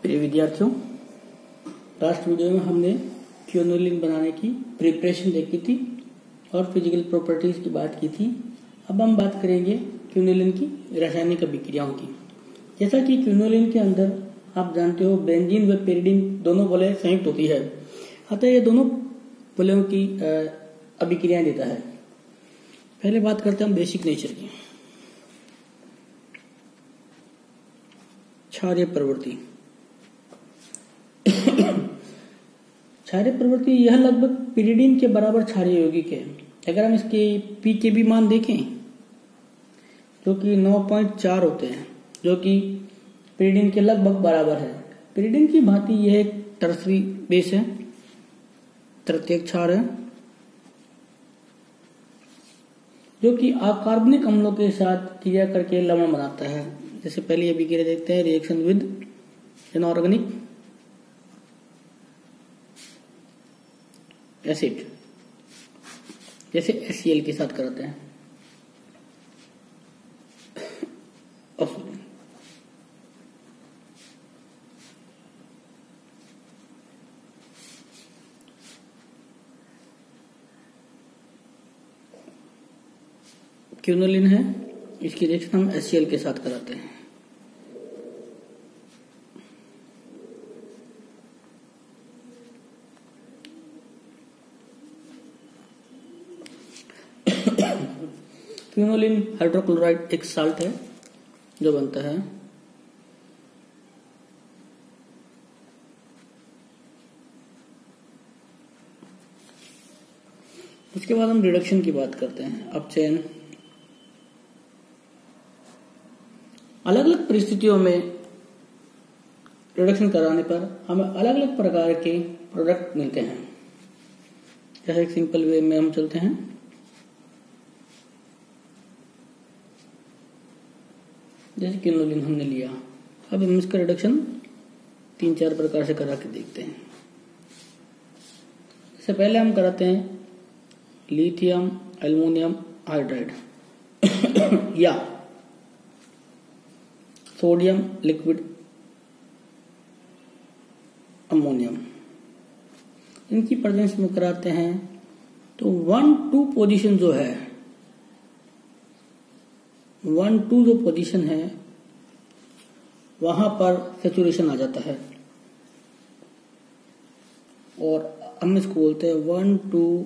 प्रिय विद्यार्थियों, last video में हमने क्विनोलिन बनाने की प्रिपरेशन देखी थी और फिजिकल प्रॉपर्टीज की बात की थी। अब हम बात करेंगे क्विनोलिन की रासायनिक अभिक्रियाओं की। जैसा कि क्विनोलिन के अंदर आप जानते हो बेंजीन व पेरिडीन दोनों वलय संयुक्त होती है, अतः ये दोनों वलयों की अभिक्रियाएं देता है। पहले बात करते हैं हम बेसिक नेचर की। क्षारीय प्रवृत्ति। क्षारीय प्रवृत्ति यह लगभग पिरिडीन के बराबर क्षारीय यौगिक है। अगर हम इसके पीकेबी मान देखें जो कि 9.4 होते हैं, जो कि पिरिडीन के लगभग बराबर है। पिरिडीन की भांति यह एक टर्सरी बेस है, तृतीयक क्षार है, जो कि अकार्बनिक अम्लों के साथ क्रिया करके लवण बनाता है। जैसे पहले अभिक्रिया देखते हैं, रिएक्शन विद इनऑर्गेनिक एसिड, जैसे HCl के साथ करते हैं। क्विनोलिन है, इसकी रिएक्शन हम HCl के साथ कराते हैं। क्विनोलिन हाइड्रोक्लोराइड एक साल्ट है जो बनता है। उसके बाद हम रिडक्शन की बात करते हैं। अपचयन। अलग अलग परिस्थितियों में रिडक्शन कराने पर हमें अलग अलग प्रकार के प्रोडक्ट मिलते हैं। जैसे एक सिंपल वे में हम चलते हैं। जैसे क्विनोलिन हमने लिया, अब हम इसका रिडक्शन 3-4 प्रकार से करा के देखते हैं। इससे पहले हम कराते हैं लिथियम एल्युमिनियम हाइड्राइड या सोडियम लिक्विड अमोनियम, इनकी प्रेजेंस में कराते हैं। तो 1-2 पोजीशन जो है, 1-2 जो पोजीशन है वहां पर सेचुरेशन आ जाता है और हम इसको बोलते हैं 1,2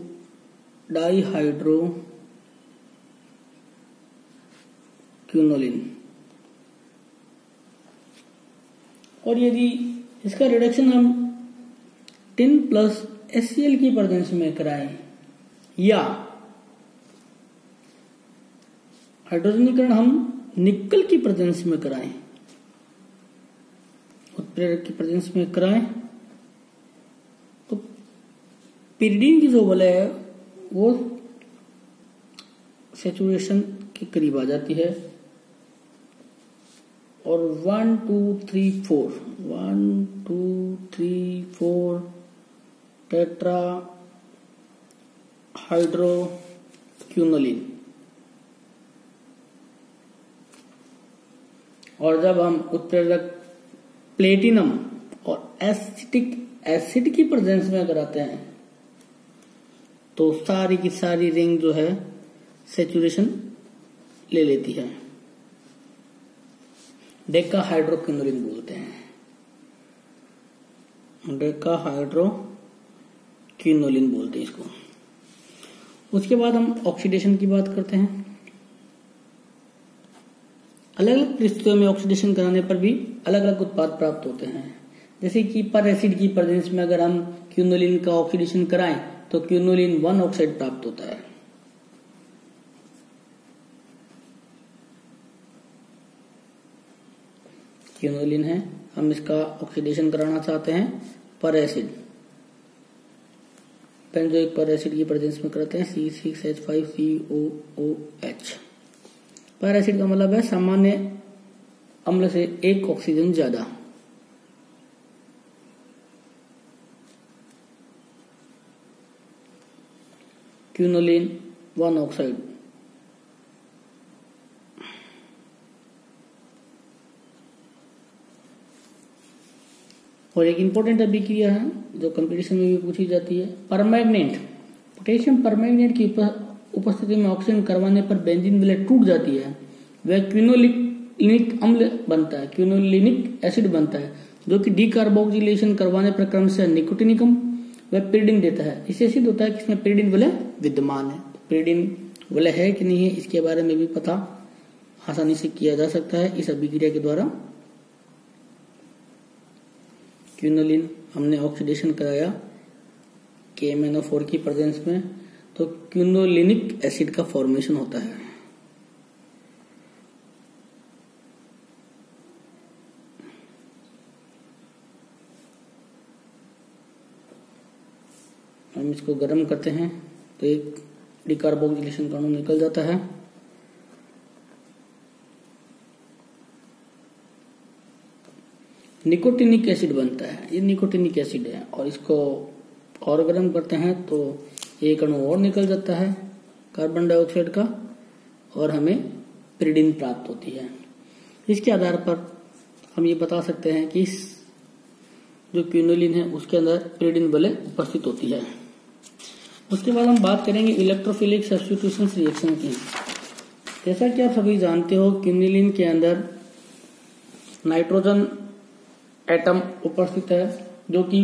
डाईहाइड्रो क्विनोलिन। और यदि इसका रिडक्शन हम 10+ HCl की प्रेजेंस में कराएं या हाइड्रोजनीकरण हम निकल की प्रेजेंस में कराएं, उत्प्रेरक की प्रेजेंस में कराएं, तो पिरिडीन की जो वलय है वो सेचुरेशन के करीब आ जाती है और 1, 2, 3, 4 टेट्रा हाइड्रो क्विनोलिन। और जब हम उत्प्रेरक प्लेटिनम और एसिटिक एसिड की प्रेजेंस में कराते हैं तो सारी की सारी रिंग जो है सेचुरेशन ले लेती है। डेका हाइड्रो क्विनोलिन बोलते हैं, डेका हाइड्रो क्विनोलिन बोलते हैं इसको। उसके बाद हम ऑक्सीडेशन की बात करते हैं। अलग अलग परिस्थितियों में ऑक्सीडेशन कराने पर भी अलग अलग उत्पाद प्राप्त होते हैं। जैसे कि पर एसिड की प्रेजेंस में अगर हम क्विनोलिन का ऑक्सीडेशन कराएं तो क्विनोलिन 1 ऑक्साइड प्राप्त होता है। क्विनोलिन है, हम इसका ऑक्सीडेशन कराना चाहते हैं पर एसिड, बेंजोइक पर एसिड की प्रेजेंस में करते हैं C6H5COOH। पर एसिड का मतलब है सामान्य अम्ल से एक ऑक्सीजन ज्यादा। Quinoline 1 oxide. और एक इंपॉर्टेंट अभिक्रिया है जो कंपटीशन में भी पूछी जाती है, परमैंगनेट। पोटेशियम परमैंगनेट की उपस्थिति में ऑक्सीजन करवाने पर बेंजीन विलेट टूट जाती है, वह क्विनोलिनिक अम्ल बनता है, क्विनोलिनिक एसिड बनता है, जो कि डीकार्बोक्सिलेशन करवाने पर क्रमशः निकोटिनिकम व पिरिडिन देता है। इससे सिद्ध होता है कि इसमें पिरिडिन विलय विद्यमान है। पिरिडिन विलय है कि नहीं है इसके बारे में भी पता आसानी से किया जा सकता है इस अभिक्रिया के द्वारा। क्विनोलिन हमने ऑक्सीडेशन कराया KMnO4 की प्रेजेंस में, तो क्विनोलिनिक एसिड का फॉर्मेशन होता है। हम इसको गर्म करते हैं तो एक डिकार्बोक्सिलेशन का अणु निकल जाता है। निकोटिनिक एसिड बनता है, ये निकोटिनिक एसिड है, और इसको और गर्म करते हैं तो एक अणु और निकल जाता है कार्बन डाइऑक्साइड का, और हमें पिरिडिन प्राप्त होती है। इसके आधार पर हम ये बता सकते हैं कि इस जो क्विनोलिन है उसके अंदर पिरिडिन विलय उपस्थित होती है। उसके बाद हम बात करेंगे इलेक्ट्रोफिलिक सब्स्टिट्यूशन रिएक्शन की। जैसा कि आप सभी जानते हो, क्विनोलिन के अंदर नाइट्रोजन एटम उपस्थित है, जो कि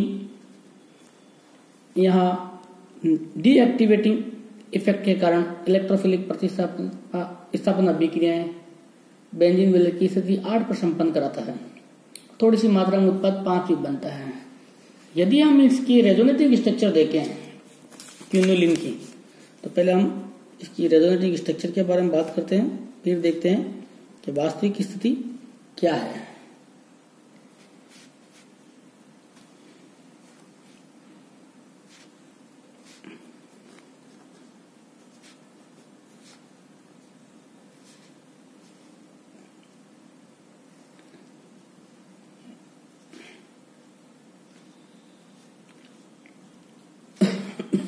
यहाँ डीएक्टिवेटिंग इफेक्ट के कारण इलेक्ट्रोफिलिक प्रतिस्थापन अभिक्रियाएं बेंजीन विलय की स्थिति 8 पर संपन्न कराता है। थोड़ी सी मात्रा में उत्पाद 5 भी बनता है। यदि हम इसकी रेजोनेटिव स्ट्रक्चर देखें क्विनोलिन की, तो पहले हम इसकी रेजोनेटिव स्ट्रक्चर के बारे में बात करते हैं, फिर देखते हैं कि वास्तविक स्थिति क्या है।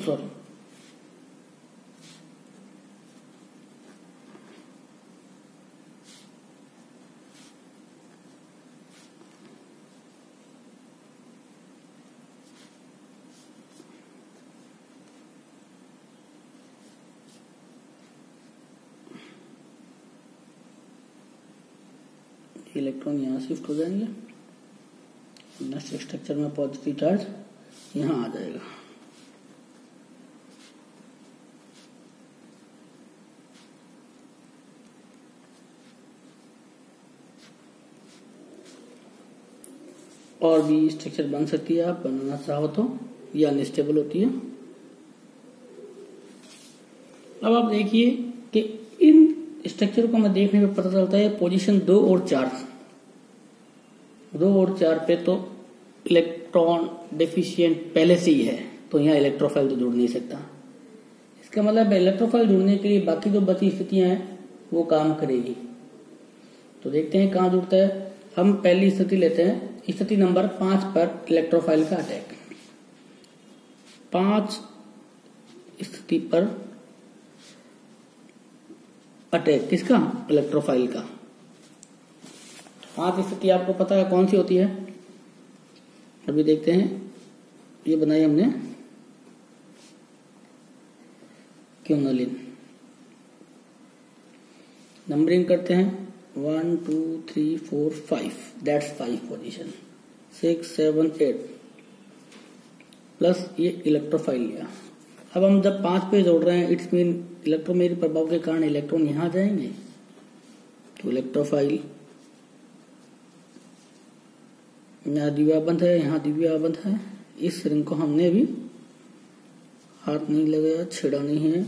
सॉरी, इलेक्ट्रॉन यहाँ शिफ्ट हो जाएंगे, नेक्स्ट स्ट्रक्चर में पॉजिटिव चार्ज यहाँ आ जाएगा। और भी स्ट्रक्चर बन सकती है, आप बनाना चाहो तो, या अनस्टेबल होती है। अब आप देखिए कि इन स्ट्रक्चर को हमें देखने में पता चलता है पोजीशन 2 और 4 पे तो इलेक्ट्रॉन डेफिशिएंट पहले से ही है, तो यहाँ इलेक्ट्रोफाइल तो जुड़ नहीं सकता। इसका मतलब इलेक्ट्रोफाइल जुड़ने के लिए बाकी जो बची स्थितियां हैं वो काम करेगी। तो देखते हैं कहाँ जुड़ता है। हम पहली स्थिति लेते हैं, स्थिति नंबर 5 पर इलेक्ट्रोफाइल का अटैक। 5 स्थिति पर अटैक किसका? इलेक्ट्रोफाइल का। 5 स्थिति आपको पता है कौन सी होती है? अभी देखते हैं, ये बनाई हमने क्विनोलिन। नंबरिंग करते हैं 1 2 3 4 5, दैट्स 5 पोजीशन। 6 7 8 प्लस ये इलेक्ट्रोफाइल लिया। अब हम जब 5 पे जोड़ रहे हैं, इट्स मीन इलेक्ट्रोमेग्नेटिक प्रभाव के कारण इलेक्ट्रॉन यहां जाएंगे, तो इलेक्ट्रोफाइल यहाँ द्विआबंध है, यहाँ द्विआबंध है। इस रिंग को हमने भी हाथ नहीं लगाया, छेड़ा नहीं है।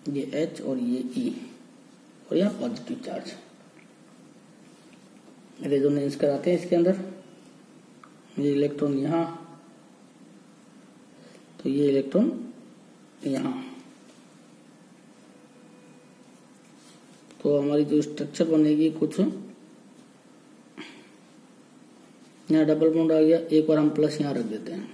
ये H और ये E, और यहाँ पॉजिटिव चार्ज। रेजोनेंस कराते हैं इसके अंदर। ये इलेक्ट्रॉन यहाँ, तो ये इलेक्ट्रॉन यहाँ। तो हमारी जो स्ट्रक्चर बनेगी कुछ यहाँ डबल बॉन्ड आ गया। एक बार हम प्लस यहाँ रख देते हैं।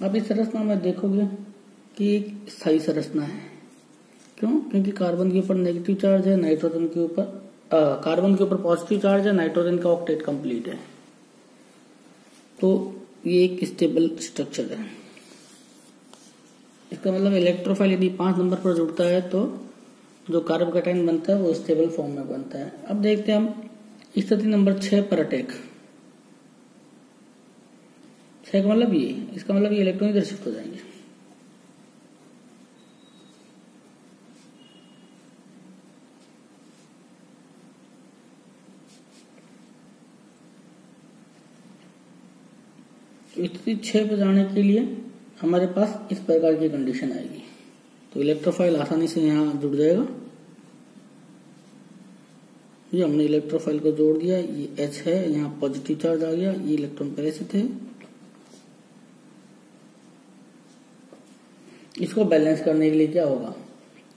अब इस संरचना में देखोगे कि एक स्थायी संरचना है। क्यों? क्योंकि कार्बन के ऊपर नेगेटिव चार्ज है, नाइट्रोजन के ऊपर कार्बन के ऊपर पॉजिटिव चार्ज है, नाइट्रोजन का ऑक्टेट कंप्लीट है, तो ये एक स्टेबल स्ट्रक्चर है। इसका मतलब इलेक्ट्रोफाइल यदि 5 नंबर पर जुड़ता है तो जो कार्बोकैटायन बनता है वो स्टेबल फॉर्म में बनता है। अब देखते हैं हम स्थिति नंबर 6 पर अटैक। 6 का मतलब ये, इसका मतलब ये इलेक्ट्रॉन इधर शिफ्ट हो जाएंगे। स्थिति 6 पर जाने के लिए हमारे पास इस प्रकार की कंडीशन आएगी। तो इलेक्ट्रोफाइल आसानी से यहाँ जुड़ जाएगा। ये हमने इलेक्ट्रोफाइल को जोड़ दिया, ये H है, यहाँ पॉजिटिव चार्ज आ गया, ये इलेक्ट्रॉन पहले से थे। इसको बैलेंस करने के लिए क्या होगा,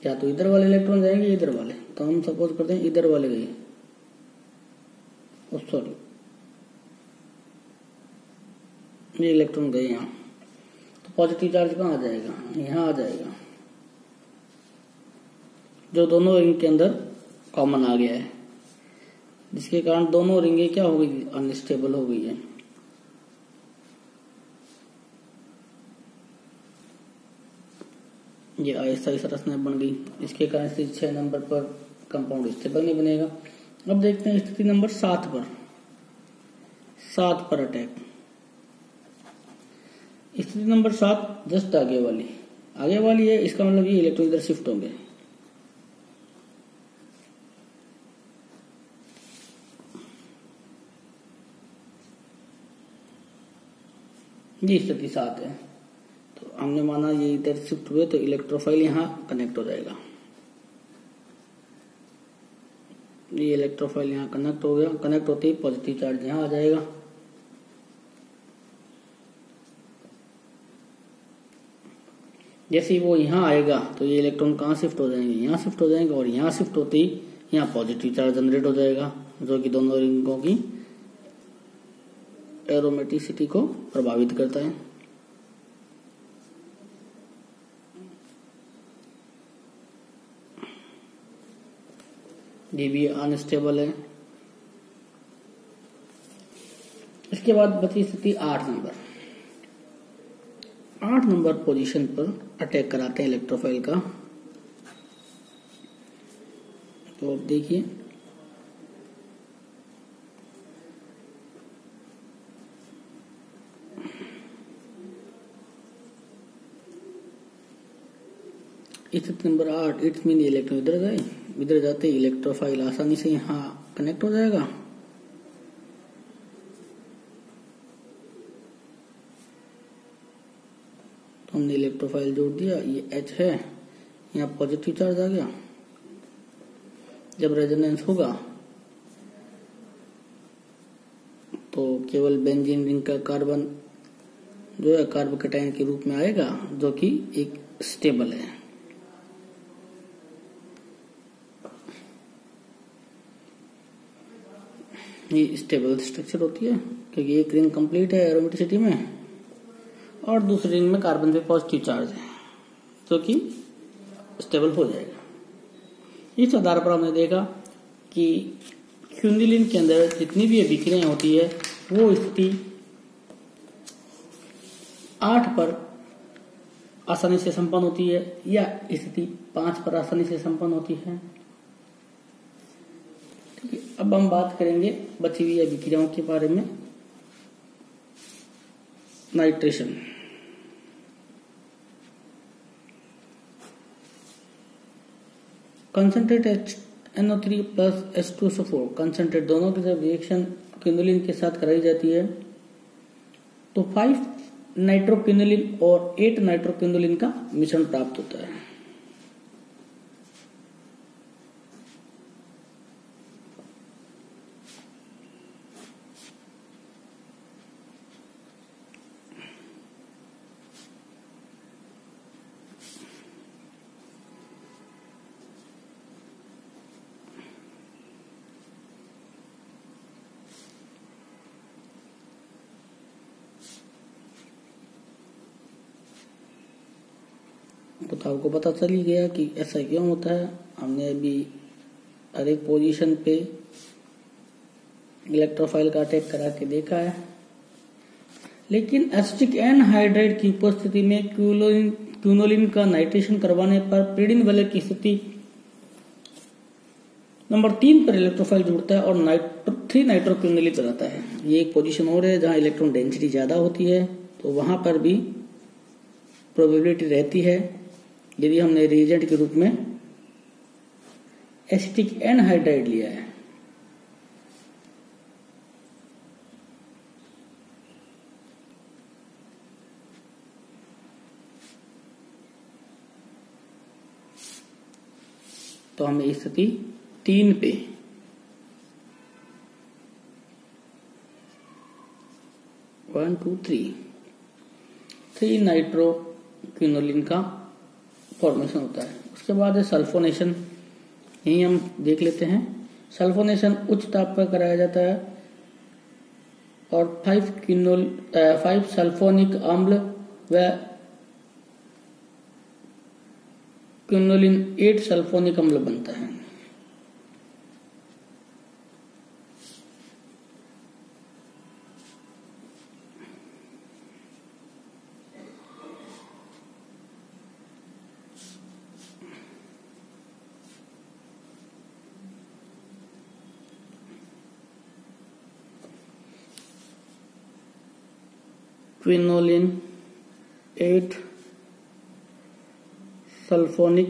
या तो इधर वाले इलेक्ट्रॉन जाएंगे इधर वाले। तो हम सपोज करते हैं इधर वाले गए, सॉरी ये इलेक्ट्रॉन गए यहाँ, तो पॉजिटिव चार्ज कहाँ आ जाएगा, यहाँ आ जाएगा, जो दोनों रिंग के अंदर कॉमन आ गया है, जिसके कारण दोनों रिंगें क्या हो गई, अनस्टेबल हो गई है। ये अस्थायी संरचना बन गई। इसके कारण स्थिति 6 नंबर पर कंपाउंड स्टेबल नहीं बनेगा। अब देखते हैं स्थिति नंबर 7 पर। 7 पर अटैक। स्थिति नंबर 7 जस्ट आगे वाली है। इसका मतलब ये इलेक्ट्रॉन इधर शिफ्ट होंगे। ये स्थिति 7 है, तो हमने माना ये इधर शिफ्ट हुए तो इलेक्ट्रोफाइल यहाँ कनेक्ट हो जाएगा। ये इलेक्ट्रोफाइल यहाँ कनेक्ट हो गया, कनेक्ट होते ही पॉजिटिव चार्ज यहाँ आ जाएगा। जैसे ही वो यहाँ आएगा तो ये इलेक्ट्रॉन कहाँ शिफ्ट हो जाएंगे, यहाँ शिफ्ट हो जाएंगे, और यहाँ शिफ्ट होते ही यहाँ पॉजिटिव चार्ज जनरेट हो जाएगा, जो कि दोनों रिंगों की एरोमेटिसिटी को प्रभावित करता है। ये भी अनस्टेबल है। इसके बाद बची स्थिति 8 नंबर। 8 नंबर पोजीशन पर अटैक कराते हैं इलेक्ट्रोफाइल का। तो अब देखिए, स्थिति नंबर 8, इट्स मीन इलेक्ट्रॉन इधर गए, इधर जाते ही इलेक्ट्रोफाइल आसानी से यहाँ कनेक्ट हो जाएगा। तो हमने इलेक्ट्रोफाइल जोड़ दिया, ये H है, यहाँ पॉजिटिव चार्ज आ गया। जब रेजोनेंस होगा तो केवल बेंजीन रिंग का कार्बन जो है कार्बोकैटायन के रूप में आएगा, जो कि एक स्टेबल है। ये स्टेबल स्ट्रक्चर होती है क्योंकि एक रिंग कंप्लीट है एरोमेटिसिटी में, और दूसरी रिंग में कार्बन पे पॉजिटिव चार्ज है, जो कि स्टेबल हो जाएगा। इस आधार पर हमने देखा कि क्विनोलिन के अंदर जितनी भी अभिक्रियाएं होती है वो स्थिति 8 पर आसानी से संपन्न होती है, या स्थिति 5 पर आसानी से संपन्न होती है। ठीक है, अब हम बात करेंगे बची हुई अभिक्रियाओं के बारे में। Nitration. Concentrate NO3 plus H2SO4 concentrate दोनों की जब रिएक्शन क्विनोलिन के साथ कराई जाती है तो 5 नाइट्रोक्विनोलिन और 8 नाइट्रोक्विनोलिन का मिश्रण प्राप्त होता है। तो आपको पता चल ही गया कि ऐसा क्यों होता है। हमने अभी हर एक पोजीशन पे इलेक्ट्रोफाइल का अटैक करा के देखा है। लेकिन एसिटिक एनहाइड्राइड की उपस्थिति में क्विनोलिन का नाइट्रेशन करवाने पर pyridine वलय की स्थिति नंबर 3 पर इलेक्ट्रोफाइल जुड़ता है और 3 नाइट्रोक्विनोलिन बनाता है। ये एक पोजीशन और है जहां इलेक्ट्रॉन डेंसिटी ज्यादा होती है, तो वहां पर भी प्रोबेबिलिटी रहती है यदि हमने रिएजेंट के रूप में एसिटिक एनहाइड्राइड लिया है। तो हमें स्थिति 3 पे वन टू थ्री नाइट्रोक्विनोलिन का फॉर्मेशन होता है। उसके बाद है सल्फोनेशन, यही हम देख लेते हैं। सल्फोनेशन उच्च ताप पर कराया जाता है और 5 सल्फोनिक अम्ल व क्विनोलिन 8 सल्फोनिक अम्ल बनता है। क्विनोलिन 8 सल्फोनिक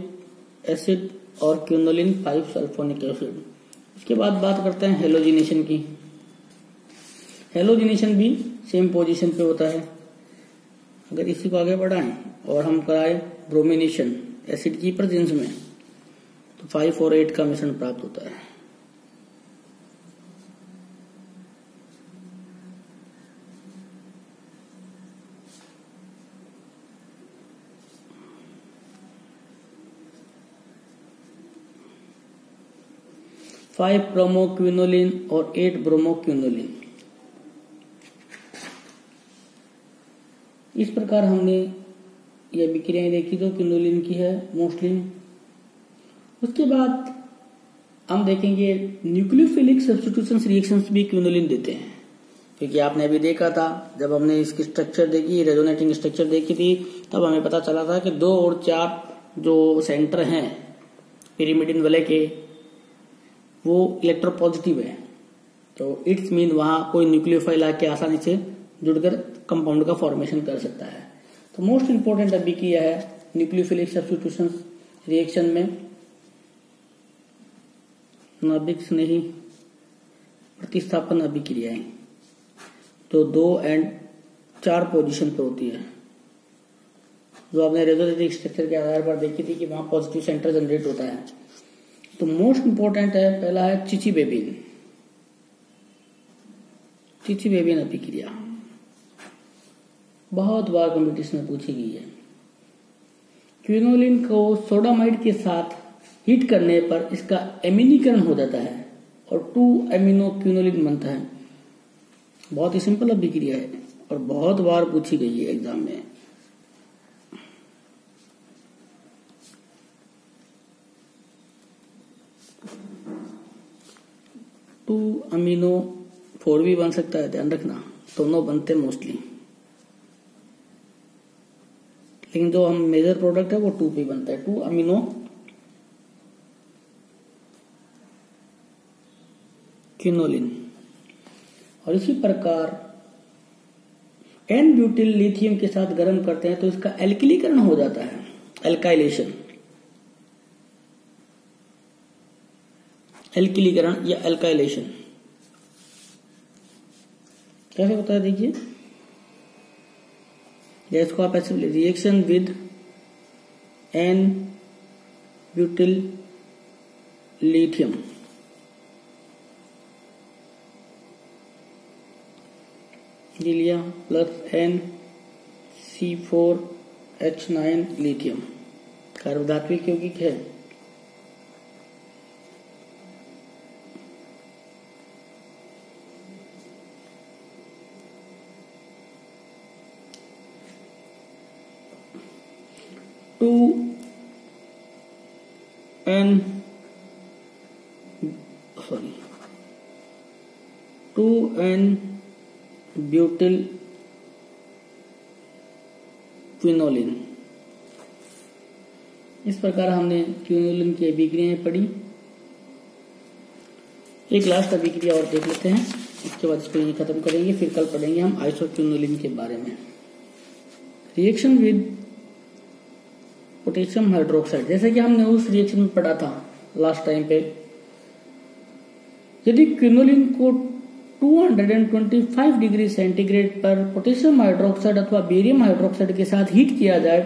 एसिड और क्विनोलिन 5 सल्फोनिक एसिड। उसके बाद बात करते हैं हेलोजिनेशन की। हेलोजिनेशन भी सेम पोजीशन पे होता है। अगर इसी को आगे बढ़ाएं और हम कराएं ब्रोमिनेशन एसिड की प्रेजेंस में, तो 5 और 8 का मिश्रण प्राप्त होता है। फाइव ब्रोमोक्विनोलिन और 8 ब्रोमोक्विनोलिन। इस प्रकार हमने ये अभिक्रियाएं देखी जो क्विनोलिन की है मोस्टली। उसके बाद हम देखेंगे न्यूक्लियोफिलिक सब्स्टिट्यूशन रिएक्शंस भी क्विनोलिन देते हैं, क्योंकि आपने अभी देखा था जब हमने इसकी स्ट्रक्चर देखी, रेजोनेटिंग स्ट्रक्चर देखी थी, तब हमें पता चला था कि 2 और 4 जो सेंटर हैं पिरिमिडिन वलय के वो इलेक्ट्रोपॉजिटिव है। तो इट्स मीन वहां कोई न्यूक्लियोफाइल आके आसानी से जुड़कर कंपाउंड का फॉर्मेशन कर सकता है। तो मोस्ट इंपोर्टेंट अभिक्रिया है न्यूक्लियोफिलिक सब्स्टिट्यूशन रिएक्शन में नाभिक स्नेही प्रतिस्थापन अभिक्रियाएं, तो 2 और 4 पोजीशन पे होती है, जो आपने रेजोनेटिंग स्ट्रक्चर के आधार पर देखी थी कि वहां पॉजिटिव सेंटर जनरेट होता है। तो मोस्ट इंपोर्टेंट है, पहला है चिचिबेबिन। चिचिबेबिन अभिक्रिया बहुत बार कंपटीशन में पूछी गई है। क्विनोलिन को सोडामाइड के साथ हीट करने पर इसका एमिनीकरण हो जाता है और 2 एमिनो क्विनोलिन बनता है। बहुत ही सिंपल अभिक्रिया है और बहुत बार पूछी गई है एग्जाम में। टू अमीनो 4 भी बन सकता है, ध्यान रखना, दोनों बनते हैं मोस्टली, लेकिन जो हम मेजर प्रोडक्ट है वो 2 भी बनता है, 2 अमीनो क्विनोलिन। और इसी प्रकार एन ब्यूटिल लिथियम के साथ गर्म करते हैं तो इसका एल्किलीकरण हो जाता है, एल्काइलेशन, एल्किलीकरण या एल्काइलेशन कैसे होता है देखिए। इसको आप ऐसे reaction with n butyl lithium, ये लिया, प्लस NC4H9 लिथियम, कार्बोधात्विक यौगिक है। 2N butyl quinoline. इस प्रकार हमने क्विनोलिन की अभिक्रियाएं पढ़ी। एक लास्ट अभिक्रिया और देख लेते हैं, इसके बाद इसको यहीं खत्म करेंगे। फिर कल पढ़ेंगे हम आइसोक्विनोलिन के बारे में। रिएक्शन विद पोटेशियम हाइड्रोक्साइड, जैसे कि हमने उस रिएक्शन में पढ़ा था लास्ट टाइम पे, यदि क्विनोलिन को 225 डिग्री सेंटीग्रेड पर पोटेशियम हाइड्रोक्साइड अथवा बेरियम हाइड्रोक्साइड के साथ हीट किया जाए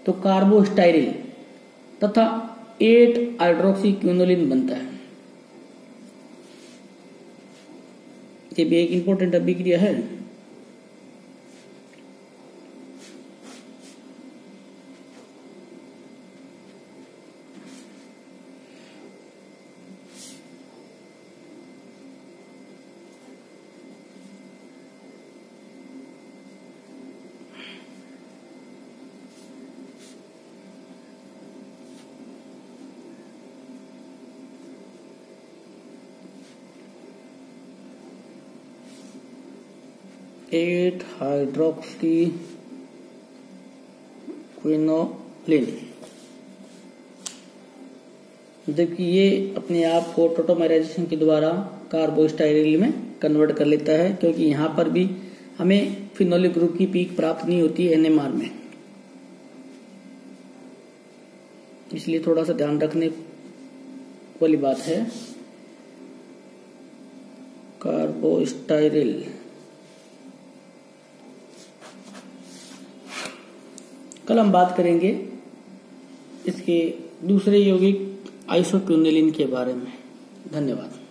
तो कार्बोस्टाइरिल तथा 8 हाइड्रोक्सी क्विनोलिन बनता है। ये भी एक इंपॉर्टेंट अभिक्रिया है। एट हाइड्रोक्सी क्विनोलिन, जबकि ये अपने आप को टोटोमराइजेशन के द्वारा कार्बोस्टाइरिल में कन्वर्ट कर लेता है, क्योंकि यहां पर भी हमें फिनोलिक ग्रुप की पीक प्राप्त नहीं होती है NMR में। इसलिए थोड़ा सा ध्यान रखने वाली बात है। कार्बोस्टाइरिल कल हम बात करेंगे इसके दूसरे यौगिक आइसोक्विनोलिन के बारे में। धन्यवाद।